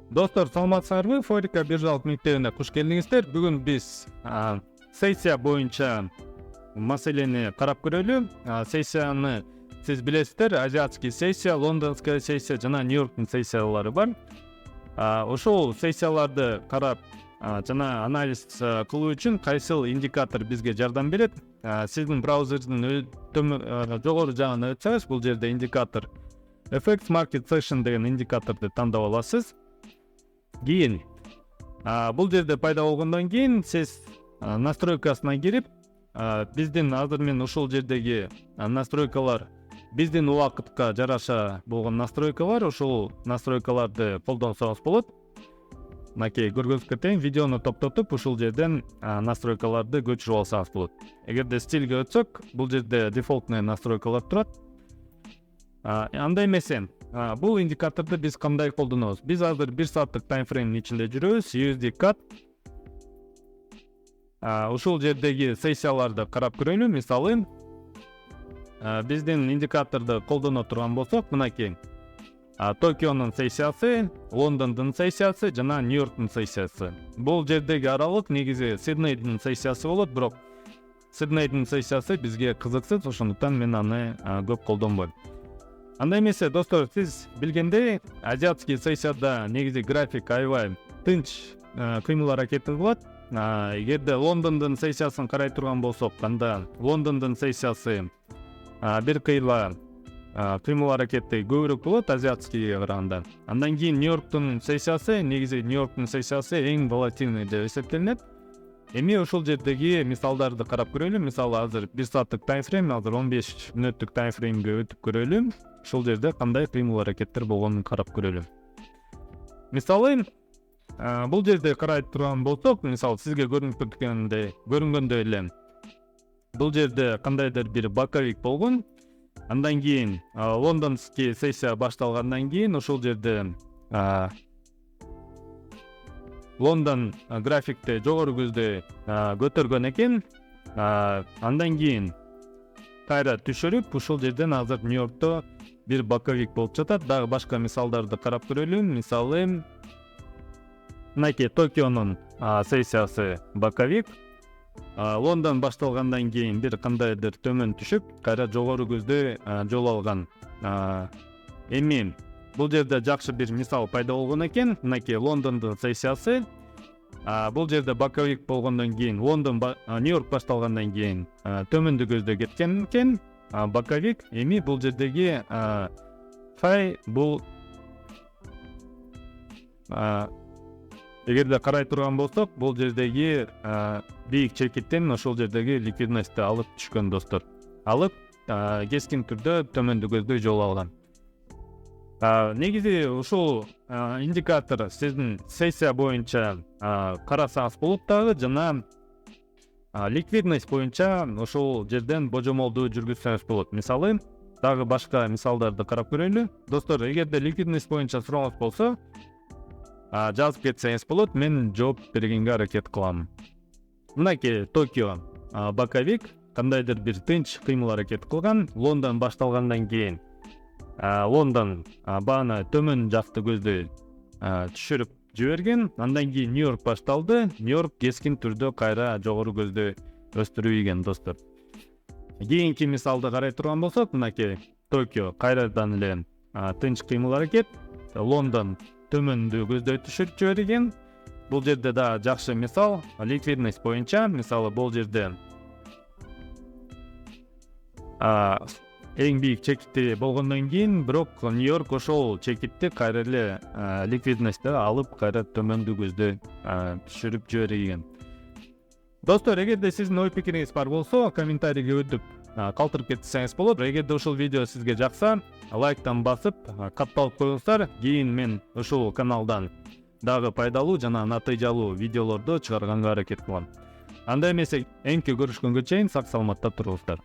Достор, саламатсыңарбы? Форика биржалык мектебине куш келиңиздер. Бүгүн биз сессия боюнча маселени карап көрөлү. Сессияны сиз билесиздер, азиатский сессия, лондонская сессия жана Нью-Йорктун сессиялары бар. Ошол сессияларды карап жана анализ кылуу үчүн кайсыл индикатор бизге жардам берет? Сиздин браузердин жогору жагына өтсөңүз, бул жерде индикатор FX Market Session деген индикаторду тандап аласыз. Кийин бул жерде пайда болгондон кийин сиз настройкасына кирип, биздин азыр мен ушул жердеги настройкалар биздин убакытка жараша болгон настройкалар, ушул настройкаларды колдонсоңуз болот. Мынакей көргөнүзгө тең видеону токтотуп, ушул жерден настройкаларды көчүрүп алсаңыз болот. Эгерде стилге өтсөк, бул жерде дефолтный настройкалар турат. Андай эмесе, бул индикаторду биз кандай колдонобуз? Биз азыр 1 сааттык таймфреймдин ичинде жүрөбүз. USD CAD. Ушул жердеги сессияларды карап көрөлү. Мисалы, биздин индикаторду колдоно турган болсок, мынакей. Токионун сессиясы, Лондондун сессиясы жана Нью-Йорктун сессиясы. Бул жердеги аралык негизи Сиднейдин сессиясы болот, бирок Сиднейдин сессиясы бизге кызыксыз, ошондуктан мен аны көп колдонбойм. Андай эмесе, достор, сиз билгендей, азиатский сессияда негизи график аябай тынч кыймыл аракетин кылат. Эгерде Лондондун сессиясын карай турган болсок, анда Лондондун сессиясы бир кыйла кыймыл аракети көбүрөөк болот азиатскийге караганда. Андан кийин Нью-Йорктун сессиясы, негизи Нью-Йорктун сессиясы эң волатильный деп эсептелинет. Эми ошол жердеги мисалдарды карап көрөлү. Мисалы, азыр 1 сааттык таймфрейм, азыр 15 мүнөттүк таймфреймге өтүп көрөлү. Ушул жерде кандай кыймыл аракеттер болгонун карап көрөлү. Мисалы, бул жерде карай турган болсок, мисалы сизге көрүнгөндөй эле бул жерде кандайдыр бир боковик болгон. Андан кийин лондонский сессия башталгандан кийин ушул жерде Лондон графикте жогору көздөй көтөргөн экен. Андан кийин кайра түшүрүп, ушул жерден азыр Нью-Йоркто бир боковик болуп жатат. Дагы башка мисалдарды карап көрөлү. Мисалы, мынакей Токионун сессиясы боковик. Лондон башталгандан кийин бир кандайдыр төмөн түшүп, кайра жогору көздөй жол алган. Эми бул жерде жакшы бир мисал пайда болгон экен. Мынакей Лондондун сессиясы. Бул жерде боковик болгондон кийин Нью-Йорк башталгандан кийин төмөндү көздөй кеткен экен. Боковик. Эми бул жердеги хай бул эгерде карай турган болсок, бул жердеги бийик чекиттен ошол жердеги ликвидностьту алып түшкөн, достор. Алып кескин түрдө төмөндү көздөй жол алган. Негизи ушул индикатор сиздин сессия боюнча карасаңыз болот дагы, жана ликвидность боюнча ошол жерден божомолду жүргүзсөңүз болот. Мисалы, дагы башка мисалдарды карап көрөлү. Достор, эгерде ликвидность боюнча сурооңуз болсо, жазып кетсеңиз болот, мен жооп бергенге аракет кылам. Мынакей Токио боковик, кандайдыр бир тынч кыймыл аракет кылган. Лондон башталгандан кийин Лондон бааны төмөн жакты көздөй түшүрүп жиберген. Андан кийин Нью-Йорк башталды. Нью-Йорк кескин түрдө кайра жогору көздөй өстүрүп ийген, достор. Кийинки мисалды карай турган болсок, мынакей Токио кайрадан эле тынч кыймыл аракет. Лондон төмөндү көздөй түшүрүп жиберген. Бул жерде да жакшы мисал ликвидность боюнча. Мисалы, бул жерде эң бийик чекити болгондон кийин, бирок Нью-Йорк ошол чекитти кайра эле ликвидностьты алып, кайра төмөндү көздөй түшүрүп жиберген. Достор, эгерде сиздин ой пикириңиз бар болсо, комментарийге өтүп калтырып кетсеңиз болот. Эгерде ушул видео сизге жакса, лайктан басып, катталып коюңуздар. Кийин мен ушул каналдан дагы пайдалуу жана натыйжалуу видеолорду чыгарганга аракет кылам. Андай эмесе, энки көрүшкөнгө чейин сак саламатта туруңуздар.